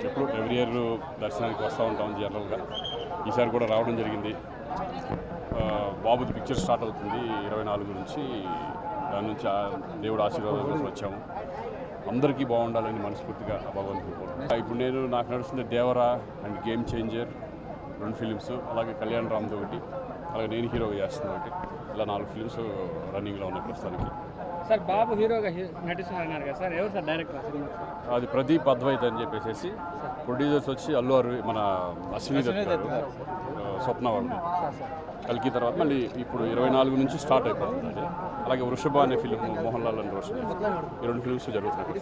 ఎప్పుడు every year దర్శనానికి వస్తూ ఉంటాం జనరల్గా. ఈసారి కూడా రావడం జరిగింది. బాబుది పిక్చర్ స్టార్ట్ అవుతుంది 24 నుంచి. దాని నుంచి దేవుడు ఆశీర్వాదం కోసం వచ్చాము. అందరికీ బాగుండాలని మనస్ఫూర్తిగా భగవంతుడు కోరుకుంటున్నాను. ఇప్పుడు నాకు నడుస్తుంది Devara and game changer 2 films, అలాగే కళ్యాణ్ రామ్ది ఒకటి, అలాగే నేను హీరోగా చేస్తున్నా ఒకటి. ఇలా 4 ఫిలిమ్స్ రన్నింగ్లో ఉన్నాయి ప్రస్తుతానికి. సార్ బాబు హీరోగా నటిస్తున్నారు కదా సార్, ఎవరు సార్ డైరెక్టర్? అది ప్రదీప్ అద్వైత్ అని చెప్పేసి. ప్రొడ్యూసర్స్ వచ్చి అల్లు మన అశ్విని దత్, స్వప్న వాళ్ళు. కల్కి తర్వాత మళ్ళీ ఇప్పుడు 24 నుంచి స్టార్ట్ అయిపోతుంది. అలాగే వృషభ అనే ఫిలిం మోహన్ లాల్ అండ్ రోషన్, ఈ 2 ఫిలిమ్స్ జరుగుతున్నాయి.